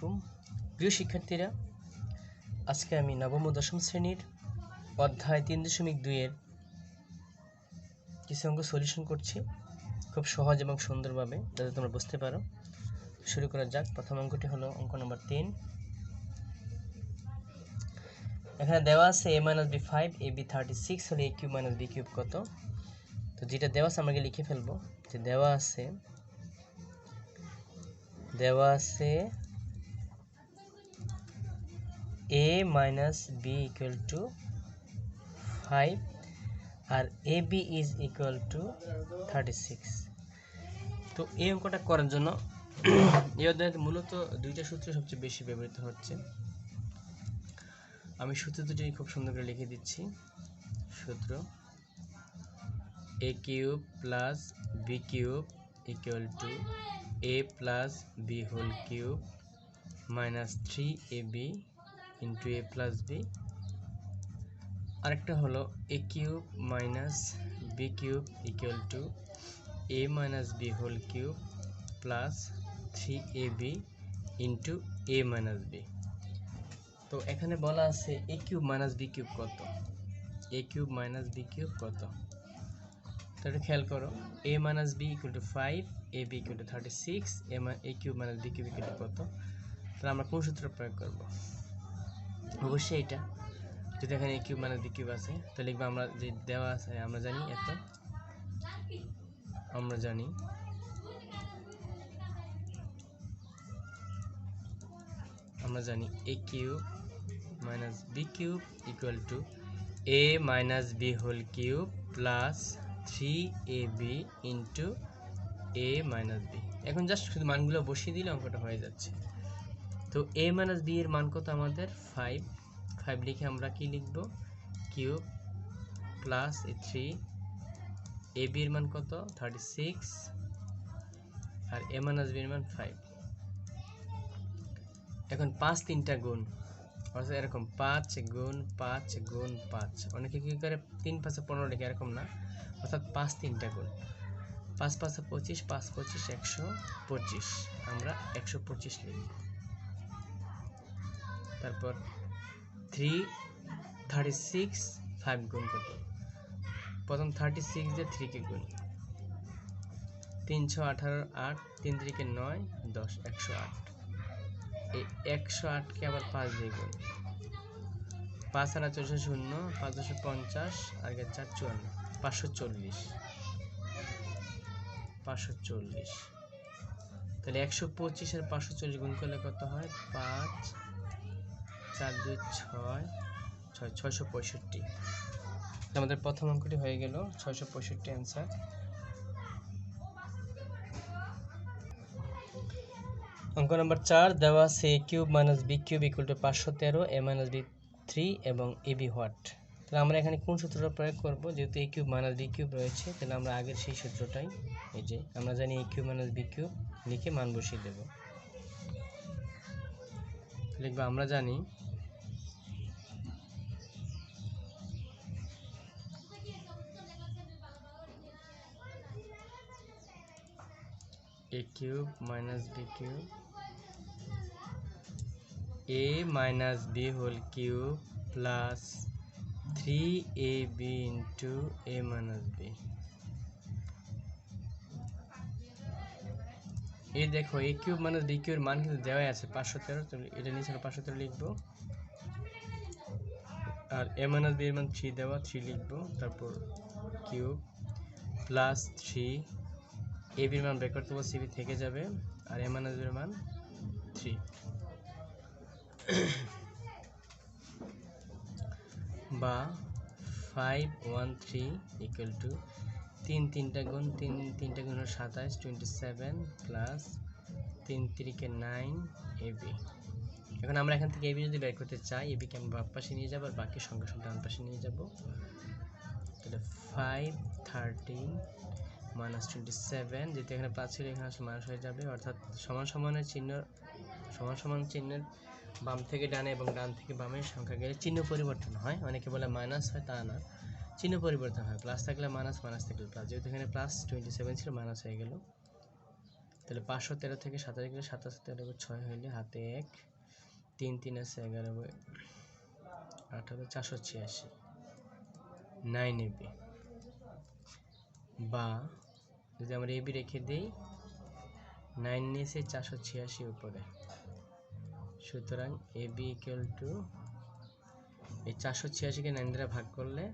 আলাইকুম প্রিয় শিক্ষার্থীরা, আজকে আমি নবম ও দশম শ্রেণীর অধ্যায় 3.2 এর কিছু অঙ্ক সলিউশন করছি খুব সহজ এবং সুন্দরভাবে, যাতে তোমরা বুঝতে পারো। শুরু করা যাক। প্রথম অঙ্কটি হলো অঙ্ক নম্বর 3। এখানে দেওয়া আছে a - b 5 ab 36 হলে a কিউব - b কিউব কত। তো যেটা দেওয়া আছে আমরা লিখে ফেলবো যে দেওয়া আছে a minus b equal to 5 R ab is equal to 36। তো এই অঙ্কটা করার জন্য এই অধ্যায়ে মূলত দুইটা সূত্র সবচেয়ে বেশি ব্যবহৃত হচ্ছে। আমি সূত্র দুটি খুব সুন্দর করে লিখে দিচ্ছি। সূত্র a cube plus b cube equal to a plus b whole cube minus 3ab into a plus b। আরেকটা হলো a cube minus b cube equal to a minus b whole cube plus 3ab into a minus b। তো এখানে বলা আছে a cube minus b cube কত, a cube minus b cube কত। তো এটা খেয়াল করো, a minus b equal to 5, ab equal two 36, a cube minus b cube equal two কত। তাহলে আমরা কোন সূত্র প্রয়োগ করব? অবশ্যই এটা। যদি এখানে a cube minus b cube আছে তো লিখবো আমরা যে দেওয়া আছে, আমরা জানি এত, আমরা জানি a cube minus b cube equal to a minus b whole cube plus 3ab into a minus b। এখন জাস্ট শুধু মানগুলো বসিয়ে দিলে অঙ্কটা হয়ে যাচ্ছে। তো a মাইনাস b এর মান কত আমাদের? 5 লিখে আমরা কি লিখব? কিউব প্লাস 3, ab এর মান কত? 36 আর a মাইনাস b এর মান 5। এখন 5 তিনটা গুণ, অর্থাৎ এরকম 5 গুণ 5 গুণ 5। অনেকে কি করে 3 5 15 লিখে, এরকম না, অর্থাৎ 5 তিনটা গুণ। 5 5 25, 5 25 125, আমরা 125 লিখব। তারপর 3 36 5 গুণ কত? প্রথম 36 দিয়ে 3 কে গুণ, 3 6 18 8, 3 3 কে 9 10 108। এই 108 কে আবার 5 দিয়ে গুণ, 5 আর 4 0, 5 10 50 আর 4 54, 540। তাহলে 125 আর 540 গুণ করলে কত হয়? 5 4 2 6 665। আমাদের প্রথম অঙ্কটি হয়ে গেল 665 অ্যান্সার। অঙ্ক নম্বর 4 দেওয়া আছে a cube minus b cube equal two 513, a minus b 3 এবং ab হোয়াট। তাহলে আমরা এখানে কোন সূত্রটা প্রয়োগ করব? যেহেতু a cube minus b cube রয়েছে, তাহলে আমরা আগের সেই সূত্রটাই, এই যে আমরা জানি a cube minus b cube, লিখে মান বসিয়ে দেব। লিখব আমরা জানি a cube minus b cube, a minus b whole cube plus 3ab into a minus b। এই দেখো a কিউব মাইনাস b কিউবের মান কিন্তু দেওয়াই আছে 513, তো এটা নিচে 513 লিখবো। আর a মাইনাস b এর মান 3 দেওয়া, 3 লিখবো। তারপর কিউব প্লাস 3, ab এর মান বের করতে বলছি, cb থেকে যাবে, আর a মাইনাস b এর মান 3। বা 513 ইকুয়াল টু 3 3টা গুণ, 3 3টা গুণ 27 27 প্লাস 3 3 কে 9 ab। এখন আমরা এখান থেকে ab যদি বের করতে চাই, ab কে আমরা বাম পাশে নিয়ে যাব আর বাকি সংখ্যা সব ডান পাশে নিয়ে যাব। তাহলে 513 মাইনাস 27, যেহেতু এখানে প্লাস ছিল এখানে আসলে মাইনাস হয়ে যাবে, অর্থাৎ সমান সমানের চিহ্ন, সমান সমান চিহ্নের বাম থেকে ডানে এবং ডান থেকে বামের সংখ্যা গেলে চিহ্ন পরিবর্তন হয়। অনেকে বলে মাইনাস হয়, তা না, চিহ্ন পরিবর্তন হয়। প্লাস থাকলে মাইনাস, মাইনাস থাকলে প্লাস। যেহেতু এখানে প্লাস 27 ছিল, মাইনাস হয়ে গেল। তাহলে 513 থেকে 27 গেলে 27 13 6 হইলে হাতে 1 3 3 আছে 11 18 486 9 AB বা যদি আমরা AB রেখে দেই 9 নিচে 486 উপরে, সুতরাং AB ইকুয়াল টু এই 486 কে 9 দ্বারা ভাগ করলে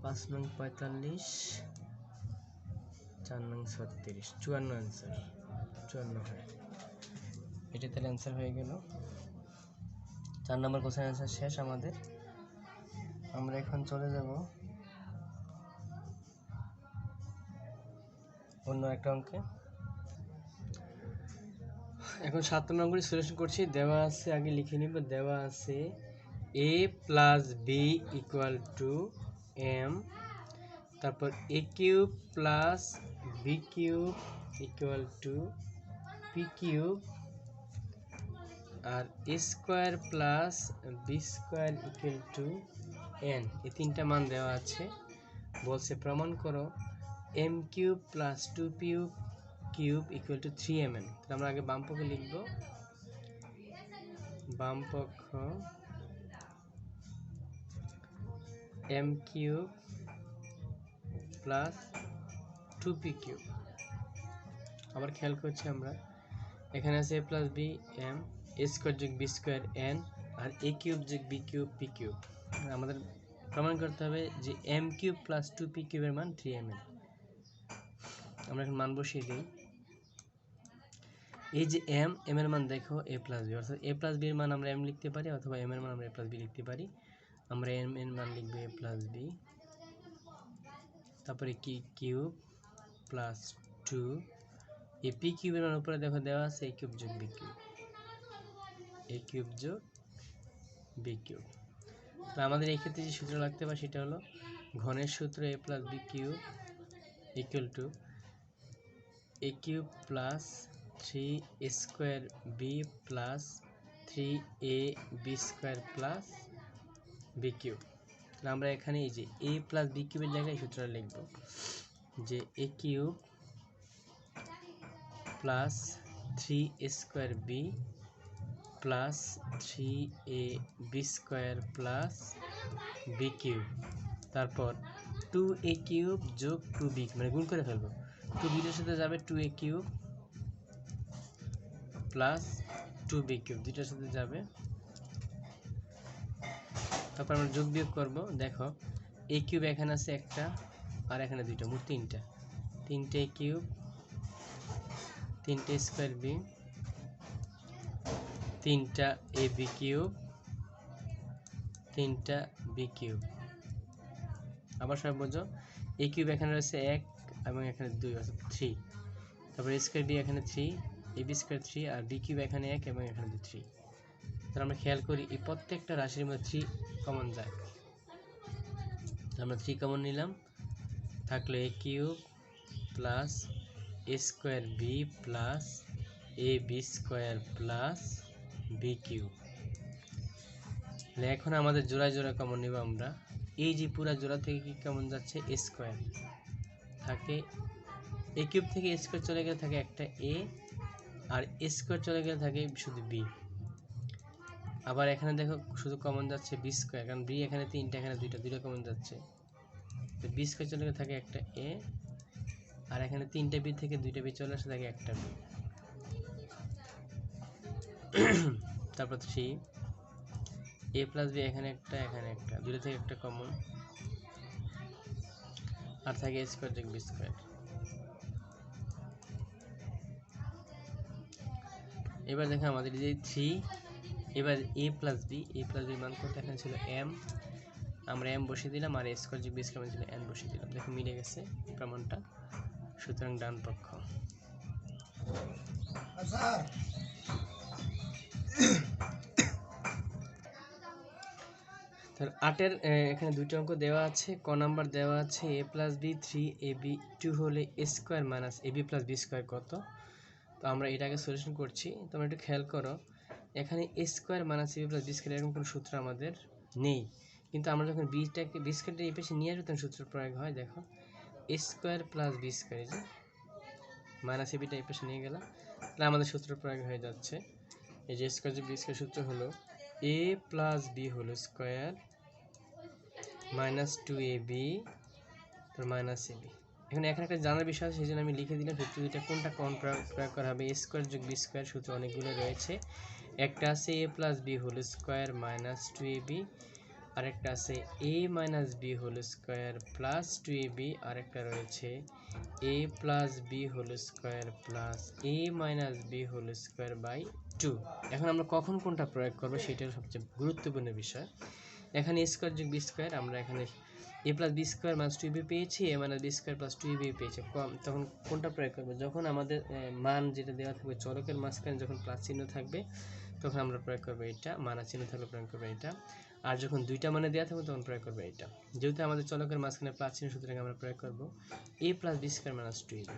5 নং 45 4 নং 36 54 आंसर 54 হয়। এটা তাহলে आंसर হয়ে গেল। 4 নম্বর কোশ্চেন आंसर শেষ আমাদের। আমরা এখন চলে যাব অন্য একটা অঙ্কে। এখন 7 নম্বরে সলিউশন করছি। দেওয়া আছে, আগে লিখে নিব। দেওয়া আছে a + b = m, তারপর a cube plus b cube = p cube, আর a square plus b square = n। এই তিনটা মান দেওয়া আছে। বলছে প্রমাণ করো m cube plus 2p cube = 3mn। আমরা আগে বাম পক্ষে লিখব, বাম পক্ষ m cube plus 2p cube. আবার খেয়াল করছি আমরা, এখানে আছে a plus b m, a square যোগ b স্কয়ার n, আর a কিউব যোগ b কিউব p কিউব। আমাদের প্রমাণ করতে হবে যে m কিউব প্লাস 2p কিউবের মান 3mn। আমরা এখন মান বসিয়ে দিই। এই যে m এর মান দেখো a প্লাস b, অর্থাৎ a প্লাস b এর মান আমরা m লিখতে পারি, অথবা m এর মান আমরা a প্লাস b লিখতে পারি। আমরা m এর মান লিখব a প্লাস b, তারপরে কি কিউব প্লাস 2, এই p কিউবের মান উপরে দেখো দেওয়া আছে a কিউব যোগ b কিউব, a কিউব যোগ b কিউব। তো আমাদের এই ক্ষেত্রে যে সূত্র লাগতে পারে সেটা হলো ঘনের সূত্র a plus b cube = a cube plus 3a square b plus 3ab square plus b cube. তাহলে আমরা এখানে এই যে a প্লাস b কিউবের জায়গায় সূত্রটা লিখব যে a cube plus 3a square b plus 3ab square plus b cube, তারপর 2a কিউব যোগ 2b, মানে গুণ করে ফেলবো। 2b এর সাথে যাবে 2a cube plus 2b cube, দুইটার সাথে যাবে। তারপর আমরা যোগ বিয়োগ করব। দেখো a কিউব এখানে আছে একটা, আর এখানে দুইটা, মোট তিনটা। 3টে a কিউব, 3টে স্কয়ার b, 3টা ab কিউব, 3টা b কিউব। আবার সব বোঝো, a কিউব এখানে রয়েছে 1 এবং এখানে 2, অর্থাৎ 3। তারপর a স্কয়ার b এখানে 3, ab স্কয়ার 3, আর b কিউব এখানে 1 এবং এখানে 3। তাহলে আমরা খেয়াল করি এই প্রত্যেকটা রাশির মধ্যে 3 কমন যায়। আমরা 3 কমন নিলাম, থাকলো a cube plus a square b plus ab square plus b cube. এখন আমাদের জোড়ায় জোড়ায় কমন নিব আমরা। এই যে পুরা জোড়া থেকে কি কমন যাচ্ছে, a স্কয়ার থাকে, a কিউব থেকে a স্কয়ার চলে গেলে থাকে একটা a, আর a স্কয়ার চলে গেলে থাকে শুধু b। আবার এখানে দেখো শুধু কমন যাচ্ছে b স্কয়ার, কারণ b এখানে 3টা, এখানে 2টা, 2টা কমন যাচ্ছে। তো b স্কয়ার চলে গেলে থাকে একটা a, আর এখানে 3টা b থেকে 2টা b চলে আসে থাকে একটা b। তারপর 3 a প্লাস b এখানে একটা, এখানে একটা, দুটো থেকে একটা কমন, আর থাকে a স্কয়ার যোগ b স্কয়ার। এবার দেখো আমাদের যে 3, এবার a প্লাস b মান কত, এখানে ছিল m, আমরা m বসিয়ে দিলাম, আর a স্কয়ার যোগ b স্কয়ার ছিল n বসিয়ে দিলাম। দেখো মিলে গেছে প্রমাণটা, সুতরাং ডান পক্ষ। তাহলে 8-এর এখানে দুইটা অঙ্ক দেওয়া আছে। ক নাম্বার দেওয়া আছে a প্লাস b 3ab 2 হলে a square minus ab plus b square কত। তো আমরা এটাকে সলিউশন করছি। তোমরা একটু খেয়াল করো, এখানে a square minus ab plus b square এরকম কোনো সূত্র আমাদের নেই, কিন্তু আমরা যখন b স্কয়ারটা এই পাশে নিয়ে আসবো তখন সূত্র প্রয়োগ হয়। দেখো a square plus b square, minus A beta এই পাশে নিয়ে গেলাম, তাহলে আমাদের সূত্র প্রয়োগ হয়ে যাচ্ছে। এই যে স্কোয়ার যোগ বি স্কোয়ার সূত্র হলো A plus B whole square minus 2ab minus AB. এখানে একটা জানার বিষয় আছে, সেই জন্য আমি লিখে দিলাম সূত্র দুইটা কোনটা কোন প্রয়োগ করা হবে। এ স্কোয়ার যোগ বি স্কোয়ার সূত্র অনেকগুলো রয়েছে, একটা আছে A plus B whole square minus 2ab, আরেকটা আছে A minus B whole square plus 2ab, আরেকটা রয়েছে A plus B whole square plus A minus B whole square by 2। এখন আমরা কখন কোনটা প্রয়োগ করবো সেটার সবচেয়ে গুরুত্বপূর্ণ বিষয়। এখানে এ স্কোয়ার যোগ বি স্কোয়ার, আমরা এখানে A plus B square minus 2ab পেয়েছি, A minus B square plus 2ab পেয়েছি। তখন কোনটা প্রয়োগ করবো? যখন আমাদের মান যেটা দেওয়া থাকবে চলকের মাঝখানে যখন প্লাস চিহ্ন থাকবে তখন আমরা প্রয়োগ করবো এটা, মাইনাস চিহ্ন থাকলে প্রয়োগ করবো এটা। আর যখন দুইটা মানে দেওয়া থাকবে তখন প্রয়োগ করবো এটা। যেহেতু আমাদের চলকের মাঝখানে প্লাস চিহ্ন, সুতরাং আমরা প্রয়োগ করবো A plus B square minus 2ab।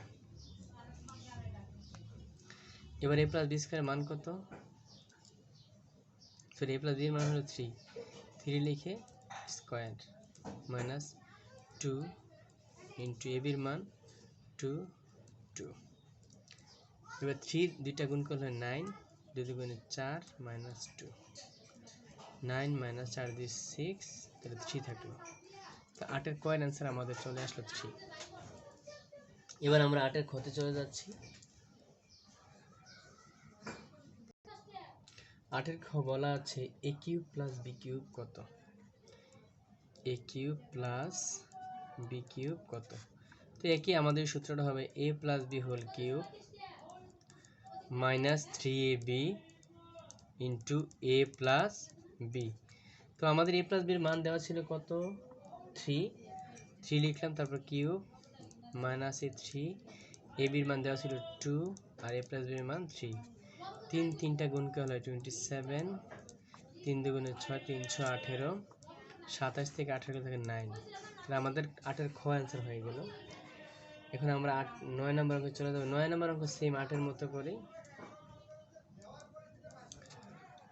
এবার এ প্লাস বি স্কোয়ার মান কত? সরি, এ প্লাস বি এর মান হলো 3 লিখে স্কোয়ার মাইনাস 2 ইন্টু এ বির মান 2 2। এবার 3 দুইটা গুণ করলে 9, 2 দুগুণে 4 মাইনাস 2, 9 মাইনাস 4 দিয়ে 6, তাহলে 3 থাকলো। তো 8 এর কয়ের অ্যান্সার আমাদের চলে আসলো 3। এবার আমরা 8 এর ক্ষতে চলে যাচ্ছি। 8 এর খ বলা আছে A cube plus B cube কত? A cube plus B cube কত? তো একই আমাদের সূত্রটা হবে A plus B whole cube minus 3ab into A plus B. তো আমাদের এ প্লাস বির মান দেওয়া ছিল কত? 3 লিখলাম, তারপর কিউব মাইনাস এ 3, এ বির মান দেওয়া ছিল 2 আর এ প্লাস বির মান 3। 3টা গুণ করলে হয় 27, 3 দুগুণে 6, 318, 27 থেকে 18 থেকে 9, তাহলে আমাদের 8 এর খ অ্যান্সার হয়ে গেল। এখন আমরা 9 নম্বর অঙ্কে চলে যাবো। 9 নম্বর অঙ্ক সেম 8 এর মতো করে।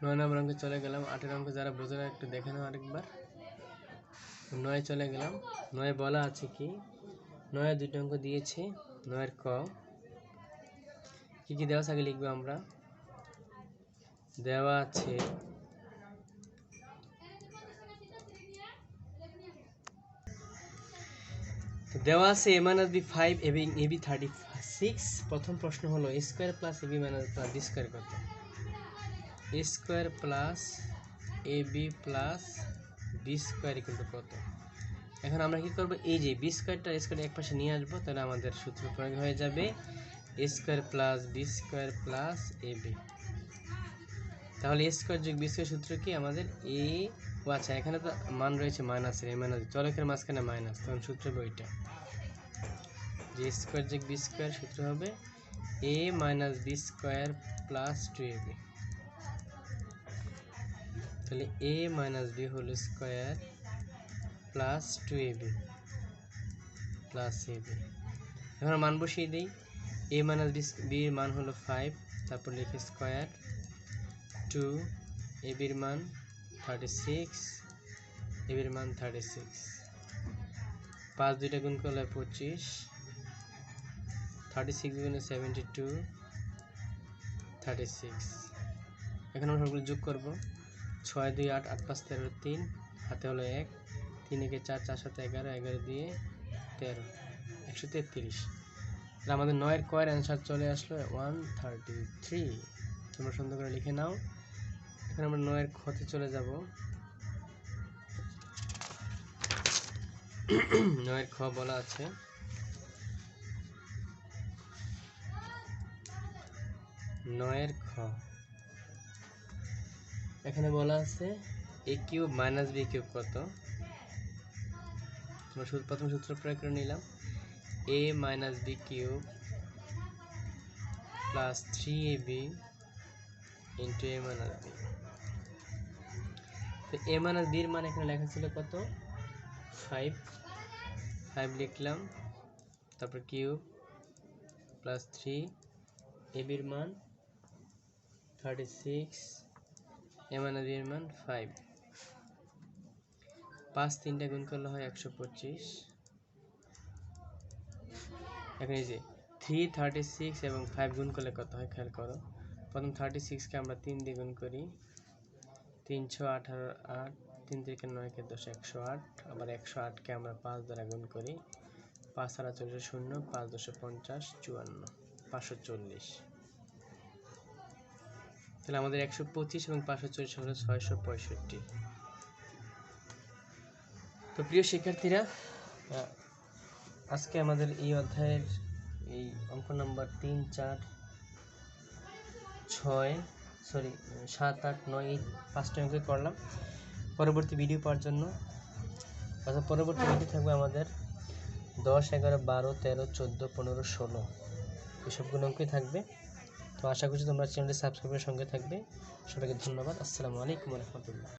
9 নম্বর অঙ্কে চলে গেলাম। 8 এর অঙ্ক যারা বোঝে না একটু দেখে নাও আরেকবার। 9 চলে গেলাম। 9 বলা আছে কি, 9 এর দুটো অঙ্ক দিয়েছে। 9 এর ক কি কি দেওয়া আছে আগে লিখবো আমরা। দেওয়া আছে a minus b 5 এবং ab 36। প্রথম প্রশ্ন হলো a square plus ab minus b square কত? a square plus ab plus b square equal to কত? এখন আমরা কি করব, এই যে b স্কয়ারটা a স্কয়ার এক পাশে নিয়ে আসব, তাহলে আমাদের সূত্র প্রয়োগ হয়ে যাবে a square plus b square plus ab। তাহলে a স্কয়ার যোগ b স্কয়ার সূত্র কি আমাদের a, ও আচ্ছা এখানে তো মান রয়েছে মাইনাসের, a মাইনাস চলকের মাঝখানে মাইনাস, তখন সূত্র হবে ওইটা যে স্কয়ার যোগ বি স্কয়ার সূত্র হবে a minus B square plus 2ab। তাহলে a minus B whole square plus 2ab plus ab। এখন মান বসিয়ে দিই। a মাইনাস বি এর মান হলো 5, তারপর লিখে স্কয়ার 2, ab এর মান 36, ab এর মান 36, 5 দুইটা গুণ করলে 25, 36 গুণে 72, 36। এখন আমরা সবগুলো যোগ করব। 6 2 8, 8 5 13, 3 হাতে হলো 1, 3 একে 4, 4 7 11, 11 দিয়ে 13, 133। তাহলে আমাদের 9 এর কয়ের অ্যান্সার চলে আসলো 133। তোমরা সুন্দর করে লিখে নাও। এখন আমরা 9 এর খতে চলে যাব। 9 এর খ বলা আছে নয়ের খ, এখানে বলা আছে A cube minus B cube কত? আমরা প্রথম সূত্র প্রয়োগ করে নিলাম A minus B cube plus 3ab into A minus B. তো এ মাইনাস বির মান এখানে লেখা ছিল কত? 5 লিখলাম, তারপর কিউব প্লাস 3, এ বির মান 36, এ মাইনাস বির মান 5, 5 3টা গুণ করলে হয় 125। এখন এই যে 3 36 এবং 5 গুণ করলে কত হয় খেয়াল করো। প্রথম 36 কে আমরা 3 দিয়ে গুণ করি, 318 8, 3 থেকে 9 কে 10 108, আবার 108 কে আমরা 5 দ্বারা গুণ করি, 5 আর 40 0, 5 10 50, 54, 540। তাহলে আমাদের 125 এবং 540 হলো 665। তো প্রিয় শিক্ষার্থীরা, আজকে আমাদের এই অধ্যায়ের এই অঙ্ক নাম্বার 3 4 6 7 8 9 এই 5টা অঙ্ক করলাম। পরবর্তী ভিডিও পাওয়ার জন্য পরবর্তী ভিডিও থাকবে আমাদের 10 11 12 13 14 15 16 এসবগুলো অঙ্কই থাকবে। তো আশা করছি তোমরা চ্যানেলটি সাবস্ক্রাইবের সঙ্গে থাকবে। সবাইকে ধন্যবাদ। আসসালামু আলাইকুম ওয়া রাহমাতুল্লাহ।